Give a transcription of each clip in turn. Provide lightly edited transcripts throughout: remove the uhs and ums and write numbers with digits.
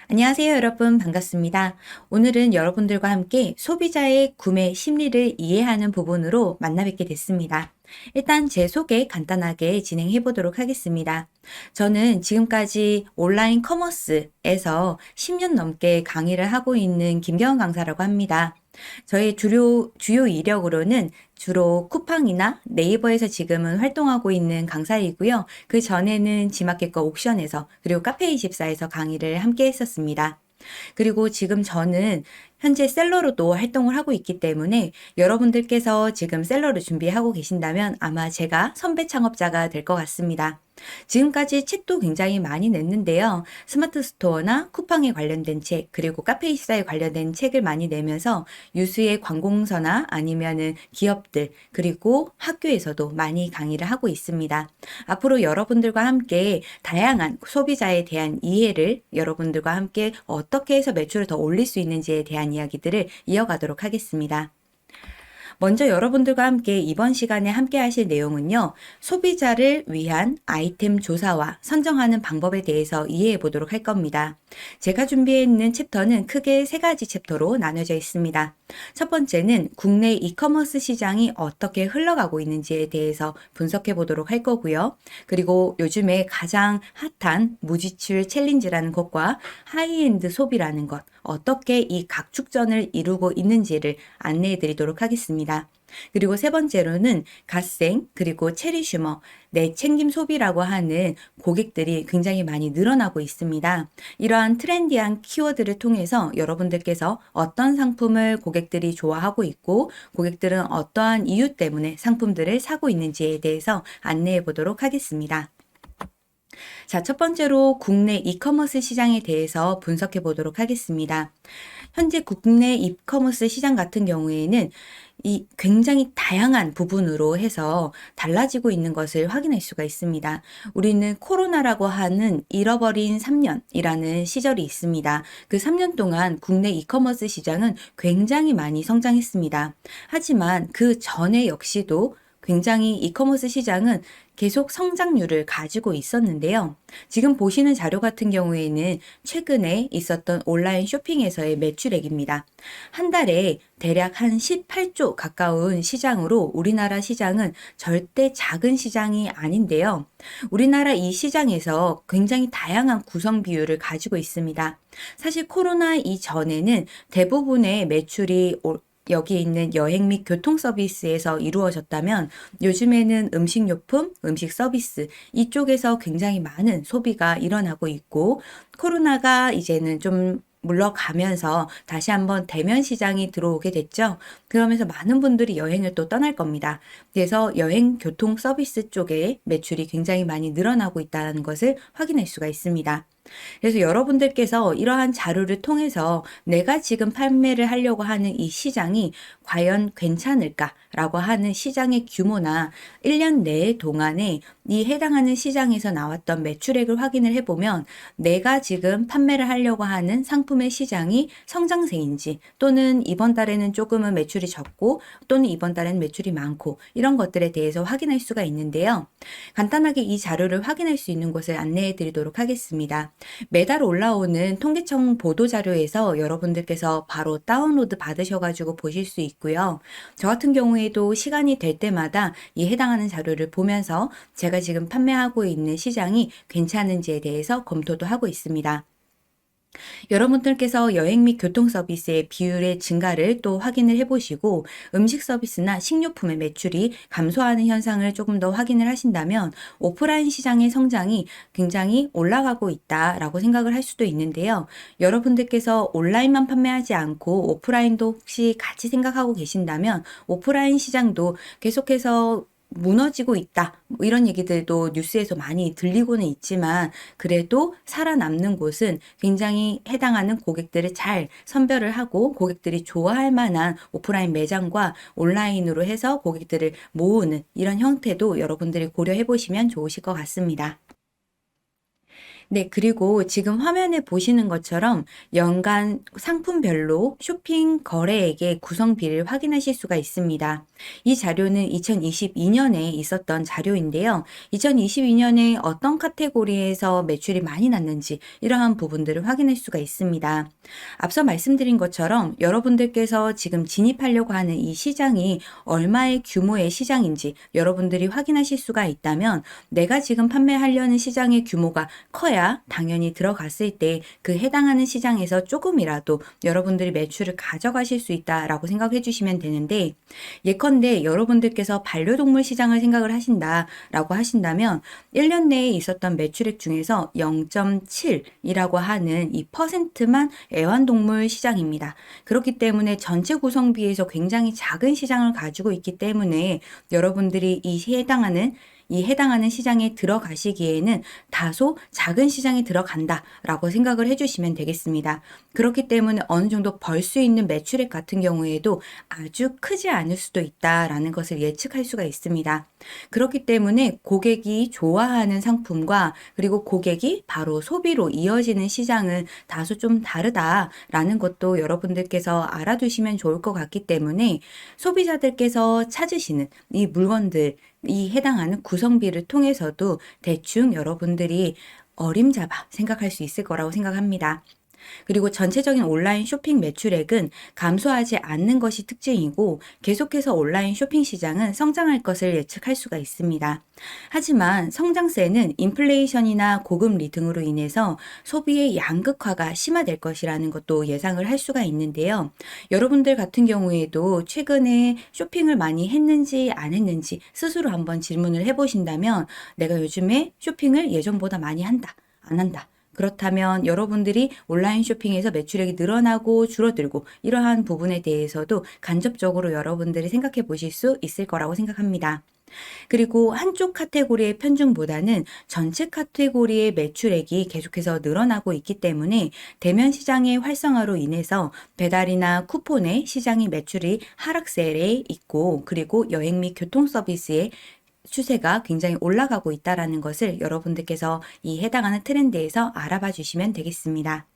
안녕하세요, 여러분. 반갑습니다. 오늘은 여러분들과 함께 소비자의 구매 심리를 이해하는 부분으로 만나 뵙게 됐습니다. 일단 제 소개 간단하게 진행해 보도록 하겠습니다. 저는 지금까지 온라인 커머스에서 10년 넘게 강의를 하고 있는 김경은 강사라고 합니다. 저의 주요 이력으로는 주로 쿠팡이나 네이버에서 지금은 활동하고 있는 강사이고요. 그 전에는 지마켓과 옥션에서 그리고 카페24에서 강의를 함께 했었습니다. 그리고 지금 저는 현재 셀러로도 활동을 하고 있기 때문에 여러분들께서 지금 셀러를 준비하고 계신다면 아마 제가 선배 창업자가 될 것 같습니다. 지금까지 책도 굉장히 많이 냈는데요. 스마트 스토어나 쿠팡에 관련된 책, 그리고 카페24에 관련된 책을 많이 내면서 유수의 관공서나 아니면은 기업들, 그리고 학교에서도 많이 강의를 하고 있습니다. 앞으로 여러분들과 함께 다양한 소비자에 대한 이해를 여러분들과 함께 어떻게 해서 매출을 더 올릴 수 있는지에 대한 이야기들을 이어가도록 하겠습니다. 먼저 여러분들과 함께 이번 시간에 함께 하실 내용은요. 소비자를 위한 아이템 조사와 선정하는 방법에 대해서 이해해 보도록 할 겁니다. 제가 준비해 있는 챕터는 크게 세 가지 챕터로 나눠져 있습니다. 첫 번째는 국내 이커머스 시장이 어떻게 흘러가고 있는지에 대해서 분석해 보도록 할 거고요. 그리고 요즘에 가장 핫한 무지출 챌린지라는 것과 하이엔드 소비라는 것, 어떻게 이 각축전을 이루고 있는지를 안내해 드리도록 하겠습니다. 그리고 세 번째로는 갓생 그리고 체리슈머, 내챙김 소비라고 하는 고객들이 굉장히 많이 늘어나고 있습니다. 이러한 트렌디한 키워드를 통해서 여러분들께서 어떤 상품을 고객들이 좋아하고 있고 고객들은 어떠한 이유 때문에 상품들을 사고 있는지에 대해서 안내해 보도록 하겠습니다. 자, 첫 번째로 국내 이커머스 시장에 대해서 분석해 보도록 하겠습니다. 현재 국내 이커머스 시장 같은 경우에는 이 굉장히 다양한 부분으로 해서 달라지고 있는 것을 확인할 수가 있습니다. 우리는 코로나라고 하는 잃어버린 3년이라는 시절이 있습니다. 그 3년 동안 국내 이커머스 시장은 굉장히 많이 성장했습니다. 하지만 그 전에 역시도 굉장히 이커머스 시장은 계속 성장률을 가지고 있었는데요. 지금 보시는 자료 같은 경우에는 최근에 있었던 온라인 쇼핑에서의 매출액입니다. 한 달에 대략 한 18조 가까운 시장으로 우리나라 시장은 절대 작은 시장이 아닌데요. 우리나라 이 시장에서 굉장히 다양한 구성 비율을 가지고 있습니다. 사실 코로나 이전에는 대부분의 매출이 여기 있는 여행 및 교통 서비스에서 이루어졌다면 요즘에는 음식료품, 음식 서비스 이쪽에서 굉장히 많은 소비가 일어나고 있고 코로나가 이제는 좀 물러가면서 다시 한번 대면 시장이 들어오게 됐죠. 그러면서 많은 분들이 여행을 또 떠날 겁니다. 그래서 여행 교통 서비스 쪽에 매출이 굉장히 많이 늘어나고 있다는 것을 확인할 수가 있습니다. 그래서 여러분들께서 이러한 자료를 통해서 내가 지금 판매를 하려고 하는 이 시장이 과연 괜찮을까라고 하는 시장의 규모나 1년 내 동안에 이 해당하는 시장에서 나왔던 매출액을 확인을 해보면 내가 지금 판매를 하려고 하는 상품의 시장이 성장세인지 또는 이번 달에는 조금은 매출이 적고 또는 이번 달에는 매출이 많고 이런 것들에 대해서 확인할 수가 있는데요. 간단하게 이 자료를 확인할 수 있는 곳을 안내해 드리도록 하겠습니다. 매달 올라오는 통계청 보도자료에서 여러분들께서 바로 다운로드 받으셔가지고 보실 수 있고요. 저 같은 경우에도 시간이 될 때마다 이 해당하는 자료를 보면서 제가 지금 판매하고 있는 시장이 괜찮은지에 대해서 검토도 하고 있습니다. 여러분들께서 여행 및 교통 서비스의 비율의 증가를 또 확인을 해보시고 음식 서비스나 식료품의 매출이 감소하는 현상을 조금 더 확인을 하신다면 오프라인 시장의 성장이 굉장히 올라가고 있다라고 생각을 할 수도 있는데요. 여러분들께서 온라인만 판매하지 않고 오프라인도 혹시 같이 생각하고 계신다면 오프라인 시장도 계속해서 무너지고 있다. 뭐 이런 얘기들도 뉴스에서 많이 들리고는 있지만 그래도 살아남는 곳은 굉장히 해당하는 고객들을 잘 선별을 하고 고객들이 좋아할 만한 오프라인 매장과 온라인으로 해서 고객들을 모으는 이런 형태도 여러분들이 고려해 보시면 좋으실 것 같습니다. 네, 그리고 지금 화면에 보시는 것처럼 연간 상품별로 쇼핑 거래액의 구성비를 확인하실 수가 있습니다. 이 자료는 2022년에 있었던 자료인데요. 2022년에 어떤 카테고리에서 매출이 많이 났는지 이러한 부분들을 확인할 수가 있습니다. 앞서 말씀드린 것처럼 여러분들께서 지금 진입하려고 하는 이 시장이 얼마의 규모의 시장인지 여러분들이 확인하실 수가 있다면 내가 지금 판매하려는 시장의 규모가 커야 당연히 들어갔을 때 그 해당하는 시장에서 조금이라도 여러분들이 매출을 가져가실 수 있다라고 생각해 주시면 되는데, 예컨대 여러분들께서 반려동물 시장을 생각을 하신다라고 하신다면 1년 내에 있었던 매출액 중에서 0.7이라고 하는 이 퍼센트만 애완동물 시장입니다. 그렇기 때문에 전체 구성비에서 굉장히 작은 시장을 가지고 있기 때문에 여러분들이 해당하는 시장에 들어가시기에는 다소 작은 시장에 들어간다라고 생각을 해주시면 되겠습니다. 그렇기 때문에 어느 정도 벌 수 있는 매출액 같은 경우에도 아주 크지 않을 수도 있다라는 것을 예측할 수가 있습니다. 그렇기 때문에 고객이 좋아하는 상품과 그리고 고객이 바로 소비로 이어지는 시장은 다소 좀 다르다라는 것도 여러분들께서 알아두시면 좋을 것 같기 때문에 소비자들께서 찾으시는 이 물건들, 이 해당하는 구성비를 통해서도 대충 여러분들이 어림잡아 생각할 수 있을 거라고 생각합니다. 그리고 전체적인 온라인 쇼핑 매출액은 감소하지 않는 것이 특징이고 계속해서 온라인 쇼핑 시장은 성장할 것을 예측할 수가 있습니다. 하지만 성장세는 인플레이션이나 고금리 등으로 인해서 소비의 양극화가 심화될 것이라는 것도 예상을 할 수가 있는데요. 여러분들 같은 경우에도 최근에 쇼핑을 많이 했는지 안 했는지 스스로 한번 질문을 해보신다면 내가 요즘에 쇼핑을 예전보다 많이 한다, 안 한다. 그렇다면 여러분들이 온라인 쇼핑에서 매출액이 늘어나고 줄어들고 이러한 부분에 대해서도 간접적으로 여러분들이 생각해 보실 수 있을 거라고 생각합니다. 그리고 한쪽 카테고리의 편중보다는 전체 카테고리의 매출액이 계속해서 늘어나고 있기 때문에 대면 시장의 활성화로 인해서 배달이나 쿠폰의 시장의 매출이 하락세에 있고, 그리고 여행 및 교통 서비스의 추세가 굉장히 올라가고 있다라는 것을 여러분들께서 이 해당하는 트렌드에서 알아봐 주시면 되겠습니다.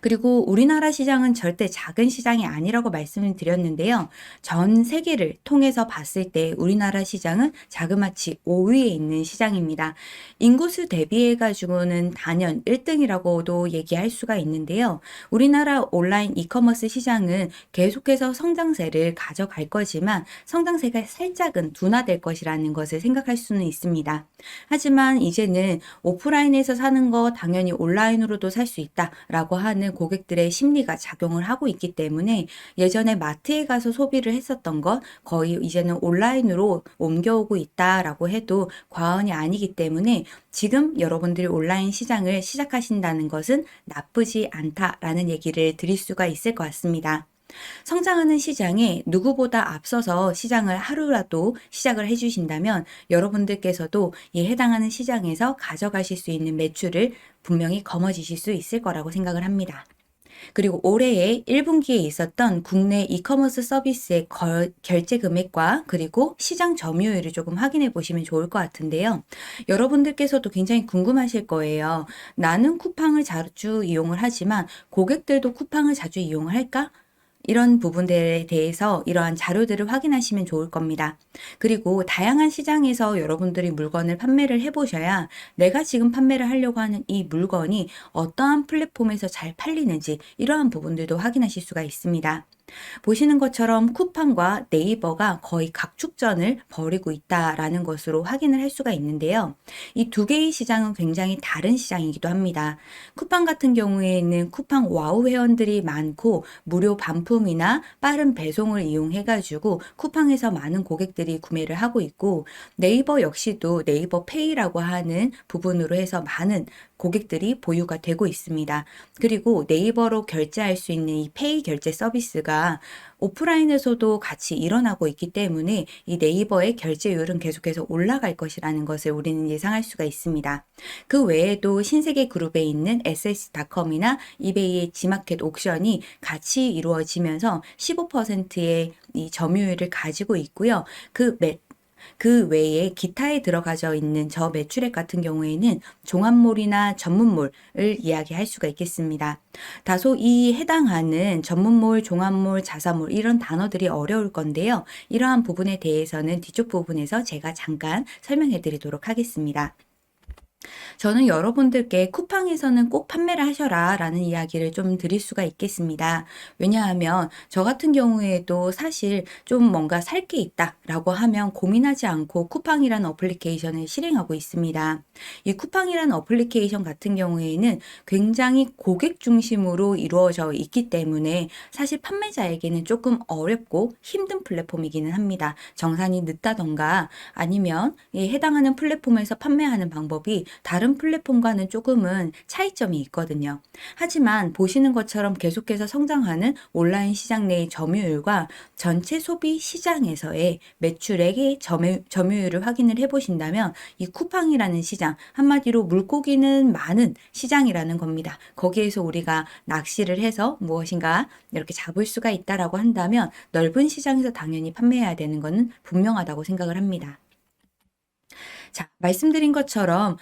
그리고 우리나라 시장은 절대 작은 시장이 아니라고 말씀을 드렸는데요. 전 세계를 통해서 봤을 때 우리나라 시장은 자그마치 5위에 있는 시장입니다. 인구수 대비해 가지고는 단연 1등이라고도 얘기할 수가 있는데요. 우리나라 온라인 이커머스 시장은 계속해서 성장세를 가져갈 거지만 성장세가 살짝은 둔화될 것이라는 것을 생각할 수는 있습니다. 하지만 이제는 오프라인에서 사는 거 당연히 온라인으로도 살 수 있다라고 하는 고객들의 심리가 작용을 하고 있기 때문에 예전에 마트에 가서 소비를 했었던 것 거의 이제는 온라인으로 옮겨오고 있다라고 해도 과언이 아니기 때문에 지금 여러분들이 온라인 시장을 시작하신다는 것은 나쁘지 않다라는 얘기를 드릴 수가 있을 것 같습니다. 성장하는 시장에 누구보다 앞서서 시장을 하루라도 시작을 해주신다면 여러분들께서도 이 해당하는 시장에서 가져가실 수 있는 매출을 분명히 거머쥐실 수 있을 거라고 생각을 합니다. 그리고 올해의 1분기에 있었던 국내 이커머스 서비스의 결제 금액과 그리고 시장 점유율을 조금 확인해 보시면 좋을 것 같은데요. 여러분들께서도 굉장히 궁금하실 거예요. 나는 쿠팡을 자주 이용을 하지만 고객들도 쿠팡을 자주 이용을 할까? 이런 부분들에 대해서 이러한 자료들을 확인하시면 좋을 겁니다. 그리고 다양한 시장에서 여러분들이 물건을 판매를 해보셔야 내가 지금 판매를 하려고 하는 이 물건이 어떠한 플랫폼에서 잘 팔리는지 이러한 부분들도 확인하실 수가 있습니다. 보시는 것처럼 쿠팡과 네이버가 거의 각축전을 벌이고 있다라는 것으로 확인을 할 수가 있는데요. 이 두 개의 시장은 굉장히 다른 시장이기도 합니다. 쿠팡 같은 경우에는 쿠팡 와우 회원들이 많고 무료 반품이나 빠른 배송을 이용해가지고 쿠팡에서 많은 고객들이 구매를 하고 있고, 네이버 역시도 네이버 페이라고 하는 부분으로 해서 많은 고객들이 보유가 되고 있습니다. 그리고 네이버로 결제할 수 있는 이 페이 결제 서비스가 오프라인에서도 같이 일어나고 있기 때문에 이 네이버의 결제율은 계속해서 올라갈 것이라는 것을 우리는 예상할 수가 있습니다. 그 외에도 신세계 그룹에 있는 SS닷컴이나 이베이의 지마켓 옥션이 같이 이루어지면서 15%의 이 점유율을 가지고 있고요. 그 외에 기타에 들어가져 있는 저 매출액 같은 경우에는 종합몰이나 전문몰을 이야기할 수가 있겠습니다. 다소 이 해당하는 전문몰, 종합몰, 자사몰 이런 단어들이 어려울 건데요. 이러한 부분에 대해서는 뒤쪽 부분에서 제가 잠깐 설명해 드리도록 하겠습니다. 저는 여러분들께 쿠팡에서는 꼭 판매를 하셔라 라는 이야기를 좀 드릴 수가 있겠습니다. 왜냐하면 저 같은 경우에도 사실 좀 뭔가 살 게 있다 라고 하면 고민하지 않고 쿠팡이라는 어플리케이션을 실행하고 있습니다. 이 쿠팡이라는 어플리케이션 같은 경우에는 굉장히 고객 중심으로 이루어져 있기 때문에 사실 판매자에게는 조금 어렵고 힘든 플랫폼이기는 합니다. 정산이 늦다던가 아니면 이 해당하는 플랫폼에서 판매하는 방법이 다른 플랫폼과는 조금은 차이점이 있거든요. 하지만 보시는 것처럼 계속해서 성장하는 온라인 시장 내의 점유율과 전체 소비 시장에서의 매출액의 점유율을 확인을 해보신다면 이 쿠팡이라는 시장, 한마디로 물고기는 많은 시장이라는 겁니다. 거기에서 우리가 낚시를 해서 무엇인가 이렇게 잡을 수가 있다라고 한다면 넓은 시장에서 당연히 판매해야 되는 것은 분명하다고 생각을 합니다. 자, 말씀드린 것처럼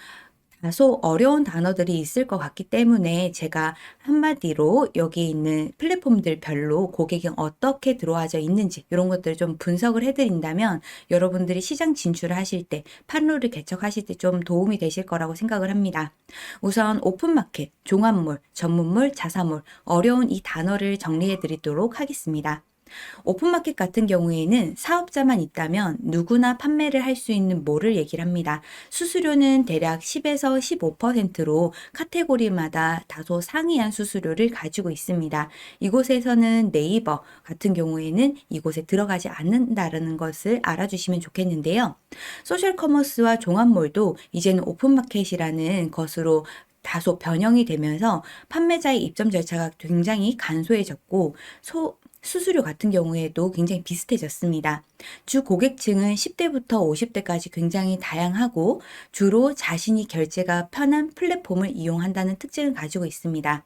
다소 어려운 단어들이 있을 것 같기 때문에 제가 한마디로 여기 있는 플랫폼들별로 고객이 어떻게 들어와져 있는지 이런 것들을 좀 분석을 해드린다면 여러분들이 시장 진출을 하실 때, 판로를 개척하실 때 좀 도움이 되실 거라고 생각을 합니다. 우선 오픈마켓, 종합몰, 전문몰, 자사몰, 어려운 이 단어를 정리해 드리도록 하겠습니다. 오픈마켓 같은 경우에는 사업자만 있다면 누구나 판매를 할 수 있는 몰을 얘기를 합니다. 수수료는 대략 10에서 15%로 카테고리마다 다소 상이한 수수료를 가지고 있습니다. 이곳에서는 네이버 같은 경우에는 이곳에 들어가지 않는다는 것을 알아주시면 좋겠는데요. 소셜 커머스와 종합몰도 이제는 오픈마켓이라는 것으로 다소 변형이 되면서 판매자의 입점 절차가 굉장히 간소해졌고 수수료 같은 경우에도 굉장히 비슷해졌습니다. 주 고객층은 10대부터 50대까지 굉장히 다양하고 주로 자신이 결제가 편한 플랫폼을 이용한다는 특징을 가지고 있습니다.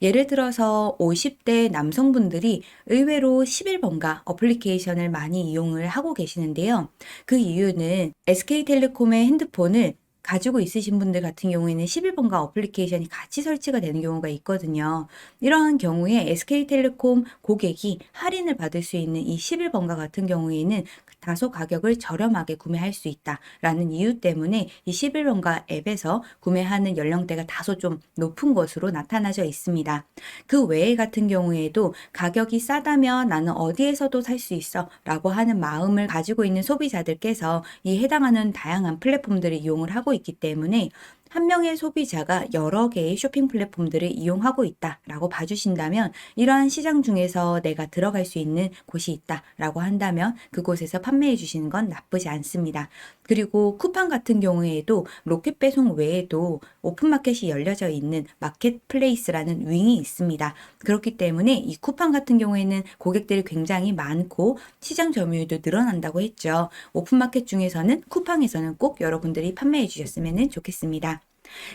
예를 들어서 50대 남성분들이 의외로 11번가 어플리케이션을 많이 이용을 하고 계시는데요. 그 이유는 SK텔레콤의 핸드폰을 가지고 있으신 분들 같은 경우에는 11번가 어플리케이션이 같이 설치가 되는 경우가 있거든요. 이러한 경우에 SK텔레콤 고객이 할인을 받을 수 있는 이 11번가 같은 경우에는 다소 가격을 저렴하게 구매할 수 있다라는 이유 때문에 이 11번가 앱에서 구매하는 연령대가 다소 좀 높은 것으로 나타나져 있습니다. 그 외에 같은 경우에도 가격이 싸다면 나는 어디에서도 살 수 있어 라고 하는 마음을 가지고 있는 소비자들께서 이 해당하는 다양한 플랫폼들을 이용을 하고 있기 때문에 한 명의 소비자가 여러 개의 쇼핑 플랫폼들을 이용하고 있다라고 봐주신다면 이러한 시장 중에서 내가 들어갈 수 있는 곳이 있다라고 한다면 그곳에서 판매해 주시는 건 나쁘지 않습니다. 그리고 쿠팡 같은 경우에도 로켓 배송 외에도 오픈마켓이 열려져 있는 마켓플레이스라는 윙이 있습니다. 그렇기 때문에 이 쿠팡 같은 경우에는 고객들이 굉장히 많고 시장 점유율도 늘어난다고 했죠. 오픈마켓 중에서는 쿠팡에서는 꼭 여러분들이 판매해 주셨으면 좋겠습니다.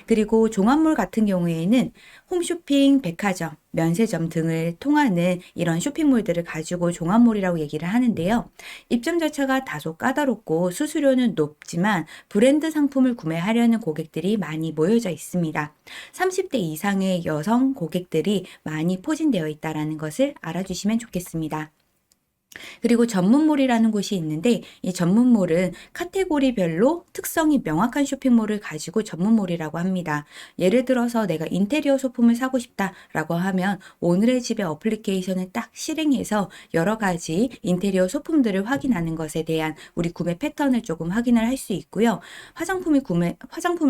그리고 종합몰 같은 경우에는 홈쇼핑, 백화점, 면세점 등을 통하는 이런 쇼핑몰들을 가지고 종합몰이라고 얘기를 하는데요. 입점 절차가 다소 까다롭고 수수료는 높지만 브랜드 상품을 구매하려는 고객들이 많이 모여져 있습니다. 30대 이상의 여성 고객들이 많이 포진되어 있다는 것을 알아주시면 좋겠습니다. 그리고 전문몰이라는 곳이 있는데 이 전문몰은 카테고리별로 특성이 명확한 쇼핑몰을 가지고 전문몰이라고 합니다. 예를 들어서 내가 인테리어 소품을 사고 싶다라고 하면 오늘의 집에 어플리케이션을 딱 실행해서 여러 가지 인테리어 소품들을 확인하는 것에 대한 우리 구매 패턴을 조금 확인을 할 수 있고요. 화장품을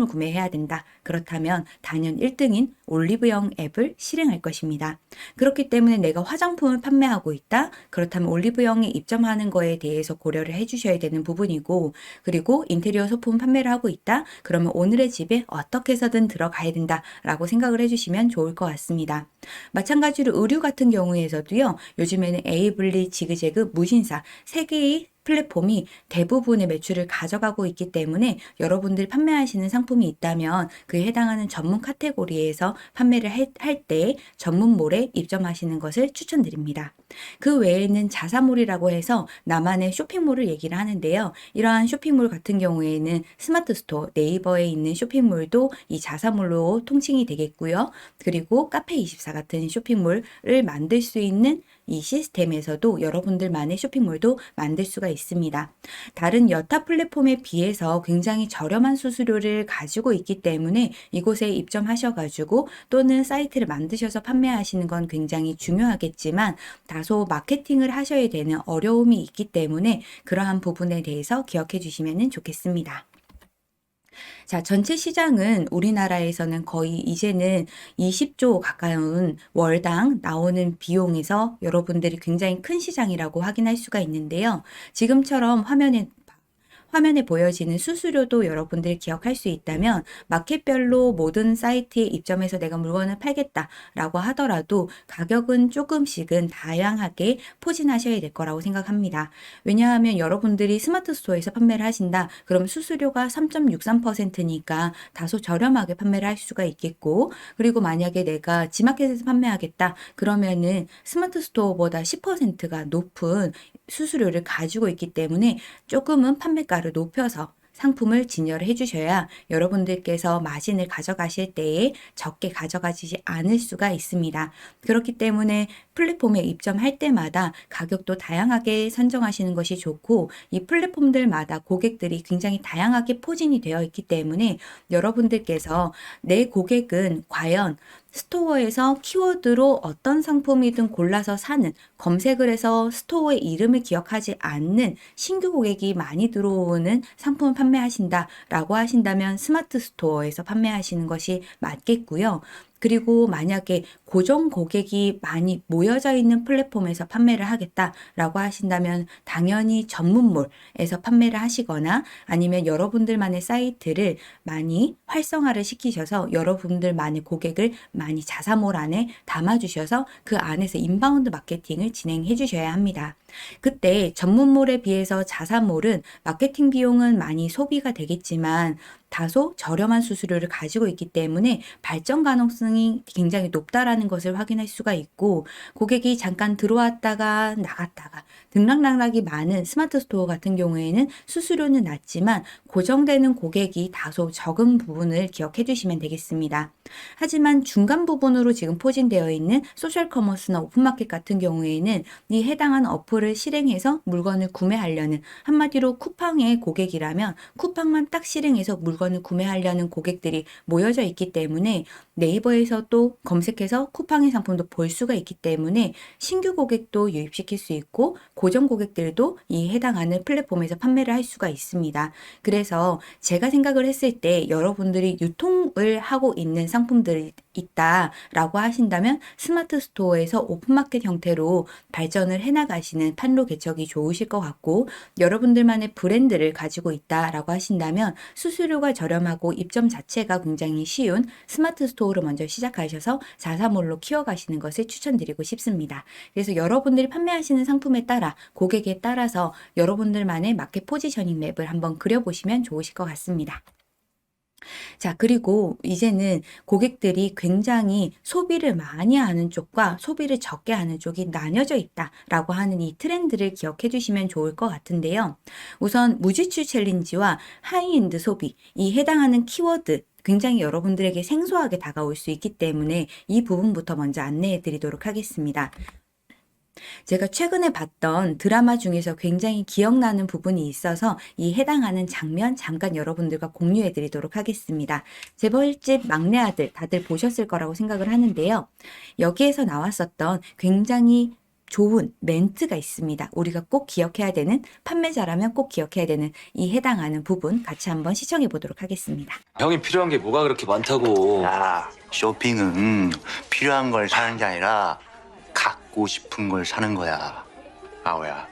구매해야 된다. 그렇다면 단연 1등인 올리브영 앱을 실행할 것입니다. 그렇기 때문에 내가 화장품을 판매하고 있다. 그렇다면 올리브영에 입점하는 거에 대해서 고려를 해주셔야 되는 부분이고, 그리고 인테리어 소품 판매를 하고 있다. 그러면 오늘의 집에 어떻게 해서든 들어가야 된다라고 생각을 해주시면 좋을 것 같습니다. 마찬가지로 의류 같은 경우에서도요. 요즘에는 에이블리, 지그재그, 무신사 3개의 플랫폼이 대부분의 매출을 가져가고 있기 때문에 여러분들이 판매하시는 상품이 있다면 그에 해당하는 전문 카테고리에서 판매를 할 때 전문몰에 입점하시는 것을 추천드립니다. 그 외에는 자사몰이라고 해서 나만의 쇼핑몰을 얘기를 하는데요. 이러한 쇼핑몰 같은 경우에는 스마트 스토어, 네이버에 있는 쇼핑몰도 이 자사몰로 통칭이 되겠고요. 그리고 카페24 같은 쇼핑몰을 만들 수 있는 이 시스템에서도 여러분들만의 쇼핑몰도 만들 수가 있습니다. 다른 여타 플랫폼에 비해서 굉장히 저렴한 수수료를 가지고 있기 때문에 이곳에 입점하셔가지고 또는 사이트를 만드셔서 판매하시는 건 굉장히 중요하겠지만 다소 마케팅을 하셔야 되는 어려움이 있기 때문에 그러한 부분에 대해서 기억해 주시면 좋겠습니다. 자, 전체 시장은 우리나라에서는 거의 이제는 20조 가까운 월당 나오는 비용에서 여러분들이 굉장히 큰 시장이라고 확인할 수가 있는데요. 지금처럼 화면에 보여지는 수수료도 여러분들이 기억할 수 있다면 마켓별로 모든 사이트에 입점해서 내가 물건을 팔겠다라고 하더라도 가격은 조금씩은 다양하게 포진하셔야 될 거라고 생각합니다. 왜냐하면 여러분들이 스마트 스토어에서 판매를 하신다. 그럼 수수료가 3.63%니까 다소 저렴하게 판매를 할 수가 있겠고, 그리고 만약에 내가 지마켓에서 판매하겠다. 그러면은 스마트 스토어보다 10%가 높은 수수료를 가지고 있기 때문에 조금은 판매가를 높여서 상품을 진열을 해주셔야 여러분들께서 마진을 가져가실 때에 적게 가져가지 않을 수가 있습니다. 그렇기 때문에 플랫폼에 입점할 때마다 가격도 다양하게 선정하시는 것이 좋고, 이 플랫폼들마다 고객들이 굉장히 다양하게 포진이 되어 있기 때문에 여러분들께서 내 고객은 과연 스토어에서 키워드로 어떤 상품이든 골라서 사는, 검색을 해서 스토어의 이름을 기억하지 않는 신규 고객이 많이 들어오는 상품을 판매하신다라고 하신다면 스마트 스토어에서 판매하시는 것이 맞겠고요. 그리고 만약에 고정 고객이 많이 모여져 있는 플랫폼에서 판매를 하겠다라고 하신다면 당연히 전문몰에서 판매를 하시거나 아니면 여러분들만의 사이트를 많이 활성화를 시키셔서 여러분들만의 고객을 많이 자사몰 안에 담아주셔서 그 안에서 인바운드 마케팅을 진행해 주셔야 합니다. 그때 전문몰에 비해서 자사몰은 마케팅 비용은 많이 소비가 되겠지만 다소 저렴한 수수료를 가지고 있기 때문에 발전 가능성이 굉장히 높다라는 것을 확인할 수가 있고, 고객이 잠깐 들어왔다가 나갔다가 등락락락이 많은 스마트 스토어 같은 경우에는 수수료는 낮지만 고정되는 고객이 다소 적은 부분을 기억해 주시면 되겠습니다. 하지만 중간 부분으로 지금 포진되어 있는 소셜 커머스나 오픈마켓 같은 경우에는 이 해당한 어플을 실행해서 물건을 구매하려는, 한마디로 쿠팡의 고객이라면 쿠팡만 딱 실행해서 물건을 구매하려는 고객들이 모여져 있기 때문에 네이버에서 또 검색해서 쿠팡의 상품도 볼 수가 있기 때문에 신규 고객도 유입시킬 수 있고 고정 고객들도 이 해당하는 플랫폼에서 판매를 할 수가 있습니다. 그래서 제가 생각을 했을 때 여러분들이 유통을 하고 있는 상품들이 있다라고 하신다면 스마트 스토어에서 오픈마켓 형태로 발전을 해나가시는 판로 개척이 좋으실 것 같고, 여러분들만의 브랜드를 가지고 있다라고 하신다면 수수료가 저렴하고 입점 자체가 굉장히 쉬운 스마트 스토어를 먼저 시작하셔서 자사몰로 키워가시는 것을 추천드리고 싶습니다. 그래서 여러분들이 판매하시는 상품에 따라 고객에 따라서 여러분들만의 마켓 포지셔닝 맵을 한번 그려보시면 좋으실 것 같습니다. 자, 그리고 이제는 고객들이 굉장히 소비를 많이 하는 쪽과 소비를 적게 하는 쪽이 나뉘어져 있다라고 하는 이 트렌드를 기억해 주시면 좋을 것 같은데요. 우선 무지출 챌린지와 하이엔드 소비, 이 해당하는 키워드 굉장히 여러분들에게 생소하게 다가올 수 있기 때문에 이 부분부터 먼저 안내해 드리도록 하겠습니다. 제가 최근에 봤던 드라마 중에서 굉장히 기억나는 부분이 있어서 이 해당하는 장면 잠깐 여러분들과 공유해 드리도록 하겠습니다. 재벌집 막내 아들 다들 보셨을 거라고 생각을 하는데요. 여기에서 나왔었던 굉장히 좋은 멘트가 있습니다. 우리가 꼭 기억해야 되는, 판매자라면 꼭 기억해야 되는 이 해당하는 부분 같이 한번 시청해 보도록 하겠습니다. 형이 필요한 게 뭐가 그렇게 많다고. 야, 쇼핑은 필요한 걸 사는 게 아니라 갖고 싶은 걸 사는 거야. 아오야,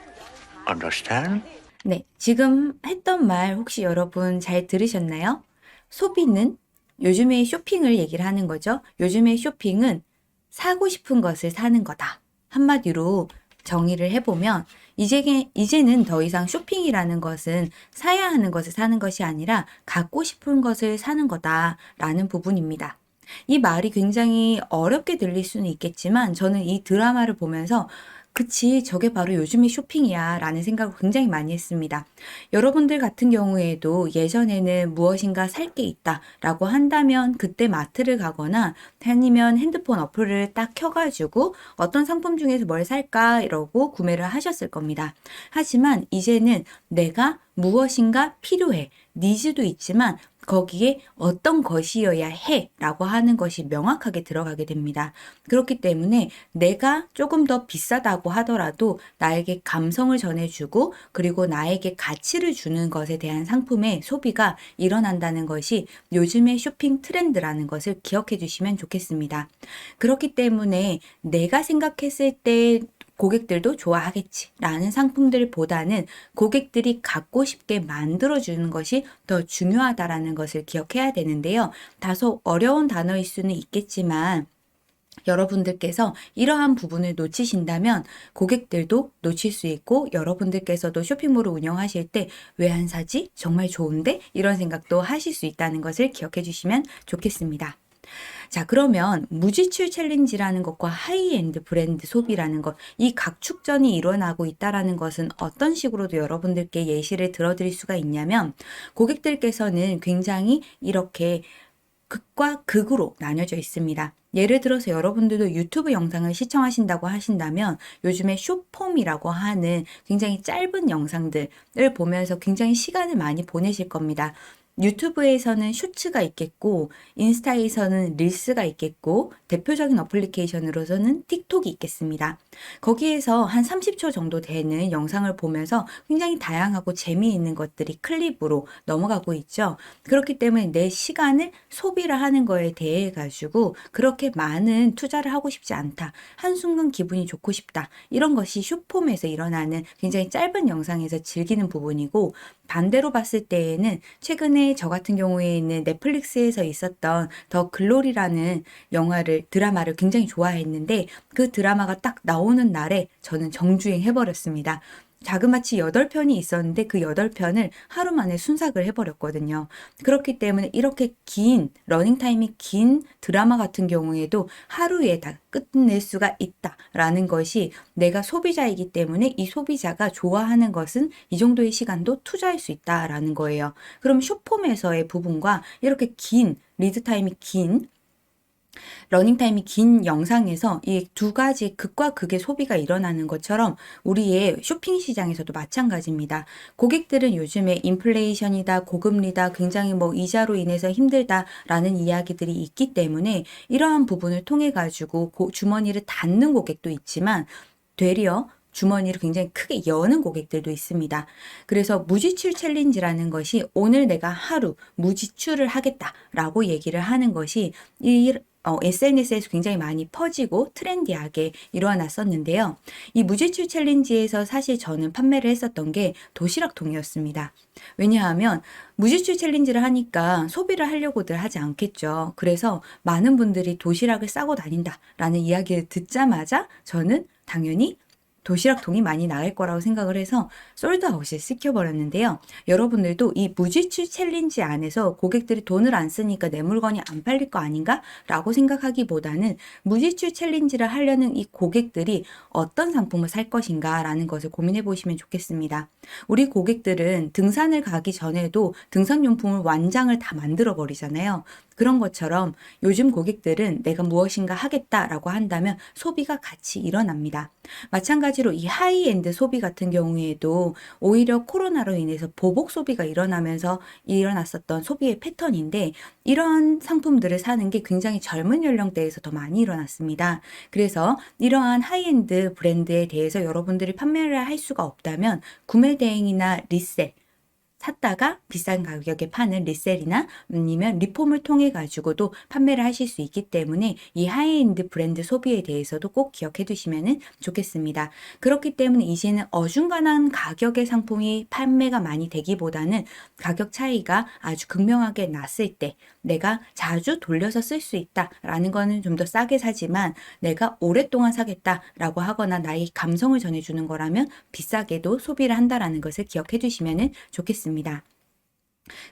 understand? 네, 지금 했던 말 혹시 여러분 잘 들으셨나요? 소비는 요즘의 쇼핑을 얘기를 하는 거죠. 요즘의 쇼핑은 사고 싶은 것을 사는 거다. 한마디로 정의를 해보면 이제는 더 이상 쇼핑이라는 것은 사야 하는 것을 사는 것이 아니라 갖고 싶은 것을 사는 거다라는 부분입니다. 이 말이 굉장히 어렵게 들릴 수는 있겠지만 저는 이 드라마를 보면서 그치, 저게 바로 요즘의 쇼핑이야 라는 생각을 굉장히 많이 했습니다. 여러분들 같은 경우에도 예전에는 무엇인가 살 게 있다 라고 한다면 그때 마트를 가거나 아니면 핸드폰 어플을 딱 켜가지고 어떤 상품 중에서 뭘 살까 이러고 구매를 하셨을 겁니다. 하지만 이제는 내가 무엇인가 필요해. 니즈도 있지만 거기에 어떤 것이어야 해 라고 하는 것이 명확하게 들어가게 됩니다. 그렇기 때문에 내가 조금 더 비싸다고 하더라도 나에게 감성을 전해주고 그리고 나에게 가치를 주는 것에 대한 상품의 소비가 일어난다는 것이 요즘의 쇼핑 트렌드라는 것을 기억해 주시면 좋겠습니다. 그렇기 때문에 내가 생각했을 때 고객들도 좋아하겠지라는 상품들보다는 고객들이 갖고 싶게 만들어주는 것이 더 중요하다라는 것을 기억해야 되는데요. 다소 어려운 단어일 수는 있겠지만 여러분들께서 이러한 부분을 놓치신다면 고객들도 놓칠 수 있고 여러분들께서도 쇼핑몰을 운영하실 때 왜 안 사지? 정말 좋은데? 이런 생각도 하실 수 있다는 것을 기억해 주시면 좋겠습니다. 자, 그러면 무지출 챌린지라는 것과 하이엔드 브랜드 소비라는 것, 이 각축전이 일어나고 있다라는 것은 어떤 식으로도 여러분들께 예시를 들어드릴 수가 있냐면 고객들께서는 굉장히 이렇게 극과 극으로 나뉘어져 있습니다. 예를 들어서 여러분들도 유튜브 영상을 시청하신다고 하신다면 요즘에 숏폼이라고 하는 굉장히 짧은 영상들을 보면서 굉장히 시간을 많이 보내실 겁니다. 유튜브에서는 쇼츠가 있겠고 인스타에서는 릴스가 있겠고 대표적인 어플리케이션으로서는 틱톡이 있겠습니다. 거기에서 한 30초 정도 되는 영상을 보면서 굉장히 다양하고 재미있는 것들이 클립으로 넘어가고 있죠. 그렇기 때문에 내 시간을 소비를 하는 거에 대해 가지고 그렇게 많은 투자를 하고 싶지 않다. 한순간 기분이 좋고 싶다. 이런 것이 숏폼에서 일어나는 굉장히 짧은 영상에서 즐기는 부분이고 반대로 봤을 때에는 최근에 저 같은 경우에는 넷플릭스에서 있었던 더 글로리라는 드라마를 굉장히 좋아했는데 그 드라마가 딱 나오는 날에 저는 정주행 해버렸습니다. 자그마치 8편이 있었는데 그 8편을 하루 만에 순삭을 해버렸거든요. 그렇기 때문에 이렇게 러닝타임이 긴 드라마 같은 경우에도 하루에 다 끝낼 수가 있다라는 것이 내가 소비자이기 때문에 이 소비자가 좋아하는 것은 이 정도의 시간도 투자할 수 있다라는 거예요. 그럼 숏폼에서의 부분과 이렇게 리드타임이 긴 러닝타임이 긴 영상에서 이 두 가지 극과 극의 소비가 일어나는 것처럼 우리의 쇼핑 시장에서도 마찬가지입니다. 고객들은 요즘에 인플레이션이다, 고금리다, 굉장히 이자로 인해서 힘들다라는 이야기들이 있기 때문에 이러한 부분을 통해 가지고 주머니를 닫는 고객도 있지만 되려 주머니를 굉장히 크게 여는 고객들도 있습니다. 그래서 무지출 챌린지라는 것이 오늘 내가 하루 무지출을 하겠다라고 얘기를 하는 것이 SNS에서 굉장히 많이 퍼지고 트렌디하게 일어났었는데요. 이 무지출 챌린지에서 사실 저는 판매를 했었던 게 도시락통이었습니다. 왜냐하면 무지출 챌린지를 하니까 소비를 하려고들 하지 않겠죠. 그래서 많은 분들이 도시락을 싸고 다닌다라는 이야기를 듣자마자 저는 당연히 도시락통이 많이 나갈 거라고 생각을 해서 솔드아웃을 시켜버렸는데요. 여러분들도 이 무지출 챌린지 안에서 고객들이 돈을 안 쓰니까 내 물건이 안 팔릴 거 아닌가? 라고 생각하기보다는 무지출 챌린지를 하려는 이 고객들이 어떤 상품을 살 것인가 라는 것을 고민해 보시면 좋겠습니다. 우리 고객들은 등산을 가기 전에도 등산용품을 완장을 다 만들어 버리잖아요. 그런 것처럼 요즘 고객들은 내가 무엇인가 하겠다라고 한다면 소비가 같이 일어납니다. 마찬가지로 이 하이엔드 소비 같은 경우에도 오히려 코로나로 인해서 보복 소비가 일어나면서 일어났었던 소비의 패턴인데 이러한 상품들을 사는 게 굉장히 젊은 연령대에서 더 많이 일어났습니다. 그래서 이러한 하이엔드 브랜드에 대해서 여러분들이 판매를 할 수가 없다면 구매 대행이나 리셀 샀다가 비싼 가격에 파는 리셀이나 아니면 리폼을 통해 가지고도 판매를 하실 수 있기 때문에 이 하이엔드 브랜드 소비에 대해서도 꼭 기억해 두시면 좋겠습니다. 그렇기 때문에 이제는 어중간한 가격의 상품이 판매가 많이 되기보다는 가격 차이가 아주 극명하게 났을 때 내가 자주 돌려서 쓸 수 있다라는 거는 좀 더 싸게 사지만 내가 오랫동안 사겠다라고 하거나 나의 감성을 전해주는 거라면 비싸게도 소비를 한다라는 것을 기억해 두시면 좋겠습니다.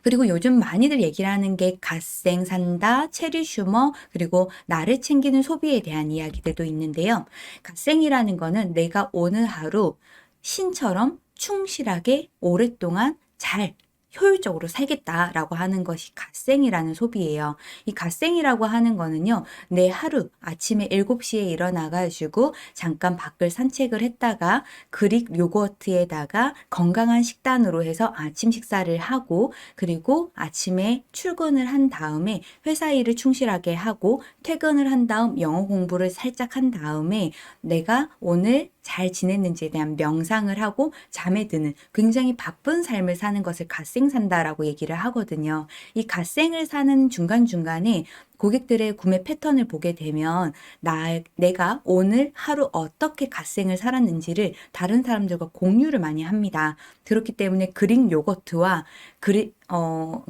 그리고 요즘 많이들 얘기를 하는 게 갓생 산다, 체리 슈머, 그리고 나를 챙기는 소비에 대한 이야기들도 있는데요. 갓생이라는 거는 내가 오늘 하루 신처럼 충실하게 오랫동안 잘 효율적으로 살겠다라고 하는 것이 갓생이라는 소비예요. 이 갓생이라고 하는 거는요, 내 하루 아침에 7시에 일어나가지고 잠깐 밖을 산책을 했다가 그릭 요거트에다가 건강한 식단으로 해서 아침 식사를 하고, 그리고 아침에 출근을 한 다음에 회사 일을 충실하게 하고 퇴근을 한 다음 영어 공부를 살짝 한 다음에 내가 오늘 잘 지냈는지에 대한 명상을 하고 잠에 드는 굉장히 바쁜 삶을 사는 것을 갓생 산다라고 얘기를 하거든요. 이 갓생을 사는 중간중간에 고객들의 구매 패턴을 보게 되면 내가 오늘 하루 어떻게 갓생을 살았는지를 다른 사람들과 공유를 많이 합니다. 그렇기 때문에 그릭 요거트와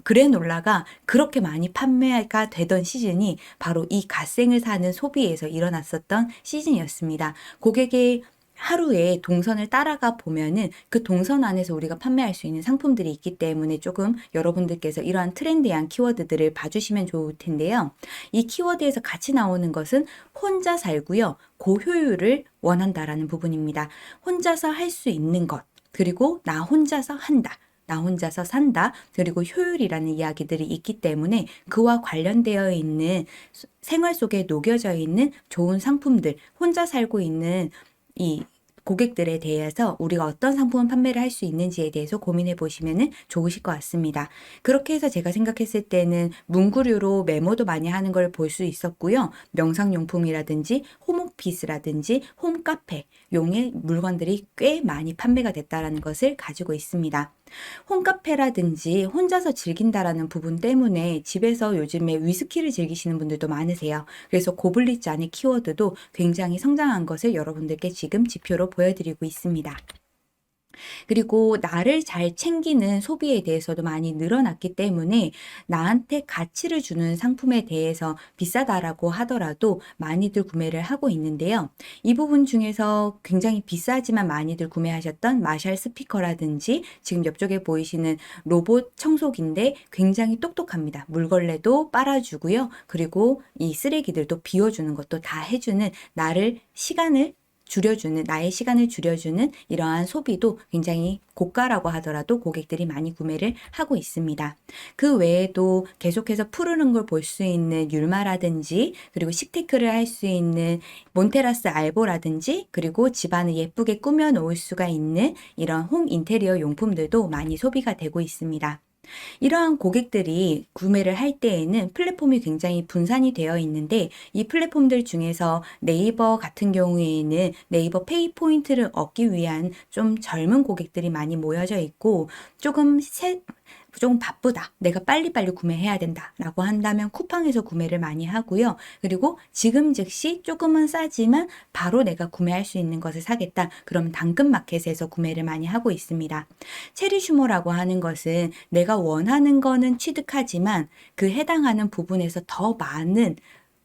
그래놀라가 그렇게 많이 판매가 되던 시즌이 바로 이 갓생을 사는 소비에서 일어났었던 시즌이었습니다. 고객의 하루에 동선을 따라가 보면은 그 동선 안에서 우리가 판매할 수 있는 상품들이 있기 때문에 조금 여러분들께서 이러한 트렌디한 키워드들을 봐주시면 좋을 텐데요. 이 키워드에서 같이 나오는 것은 혼자 살고요. 고효율을 원한다라는 부분입니다. 혼자서 할 수 있는 것, 그리고 나 혼자서 한다. 나 혼자서 산다. 그리고 효율이라는 이야기들이 있기 때문에 그와 관련되어 있는 생활 속에 녹여져 있는 좋은 상품들, 혼자 살고 있는 이 고객들에 대해서 우리가 어떤 상품을 판매를 할 수 있는지에 대해서 고민해 보시면 좋으실 것 같습니다. 그렇게 해서 제가 생각했을 때는 문구류로 메모도 많이 하는 걸 볼 수 있었고요. 명상용품이라든지 홈오피스라든지 홈카페 용의 물건들이 꽤 많이 판매가 됐다라는 것을 가지고 있습니다. 홈카페라든지 혼자서 즐긴다라는 부분 때문에 집에서 요즘에 위스키를 즐기시는 분들도 많으세요. 그래서 고블리지 않의 키워드도 굉장히 성장한 것을 여러분들께 지금 지표로 보여드리고 있습니다. 그리고 나를 잘 챙기는 소비에 대해서도 많이 늘어났기 때문에 나한테 가치를 주는 상품에 대해서 비싸다라고 하더라도 많이들 구매를 하고 있는데요. 이 부분 중에서 굉장히 비싸지만 많이들 구매하셨던 마샬 스피커라든지 지금 옆쪽에 보이시는 로봇 청소기인데 굉장히 똑똑합니다. 물걸레도 빨아주고요. 그리고 이 쓰레기들도 비워주는 것도 다 해주는 나의 시간을 줄여주는 이러한 소비도 굉장히 고가라고 하더라도 고객들이 많이 구매를 하고 있습니다. 그 외에도 계속해서 푸르는 걸 볼 수 있는 율마라든지 그리고 식테크를 할 수 있는 몬테라스 알보라든지 그리고 집안을 예쁘게 꾸며 놓을 수가 있는 이런 홈 인테리어 용품들도 많이 소비가 되고 있습니다. 이러한 고객들이 구매를 할 때에는 플랫폼이 굉장히 분산이 되어 있는데 이 플랫폼들 중에서 네이버 같은 경우에는 네이버 페이 포인트를 얻기 위한 좀 젊은 고객들이 많이 모여져 있고 조금 바쁘다. 내가 빨리빨리 구매해야 된다. 라고 한다면 쿠팡에서 구매를 많이 하고요. 그리고 지금 즉시 조금은 싸지만 바로 내가 구매할 수 있는 것을 사겠다. 그럼 당근마켓에서 구매를 많이 하고 있습니다. 체리슈머라고 하는 것은 내가 원하는 거는 취득하지만 그 해당하는 부분에서 더 많은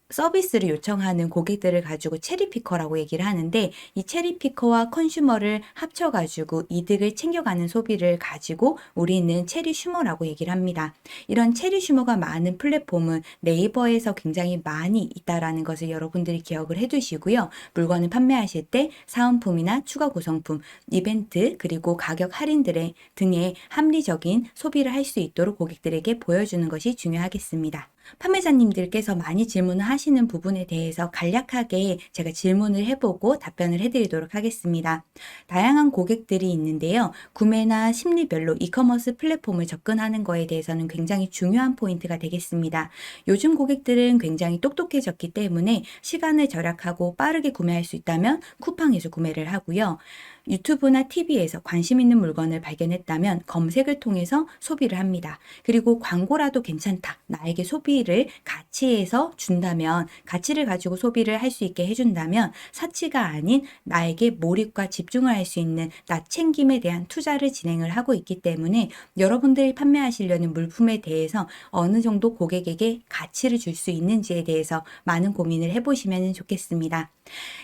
서비스를 요청하는 고객들을 가지고 체리피커라고 얘기를 하는데 이 체리피커와 컨슈머를 합쳐가지고 이득을 챙겨가는 소비를 가지고 우리는 체리슈머라고 얘기를 합니다. 이런 체리슈머가 많은 플랫폼은 네이버에서 굉장히 많이 있다라는 것을 여러분들이 기억을 해두시고요. 물건을 판매하실 때 사은품이나 추가 구성품, 이벤트 그리고 가격 할인들의 등의 합리적인 소비를 할 수 있도록 고객들에게 보여주는 것이 중요하겠습니다. 판매자님들께서 많이 질문을 하시는 부분에 대해서 간략하게 제가 질문을 해보고 답변을 해드리도록 하겠습니다. 다양한 고객들이 있는데요. 구매나 심리별로 이커머스 플랫폼을 접근하는 거에 대해서는 굉장히 중요한 포인트가 되겠습니다. 요즘 고객들은 굉장히 똑똑해졌기 때문에 시간을 절약하고 빠르게 구매할 수 있다면 쿠팡에서 구매를 하고요. 유튜브나 TV에서 관심 있는 물건을 발견했다면 검색을 통해서 소비를 합니다. 그리고 광고라도 괜찮다. 나에게 소비를 가치에서 준다면, 가치를 가지고 소비를 할 수 있게 해준다면 사치가 아닌 나에게 몰입과 집중을 할 수 있는 나 챙김에 대한 투자를 진행을 하고 있기 때문에 여러분들이 판매하시려는 물품에 대해서 어느 정도 고객에게 가치를 줄 수 있는지에 대해서 많은 고민을 해보시면 좋겠습니다.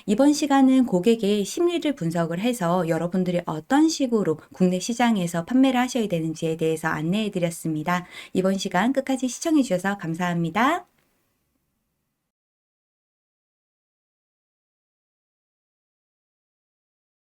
이번 시간은 고객의 심리를 분석을 해서 여러분들이 어떤 식으로 국내 시장에서 판매를 하셔야 되는지에 대해서 안내해 드렸습니다. 이번 시간 끝까지 시청해 주셔서 감사합니다.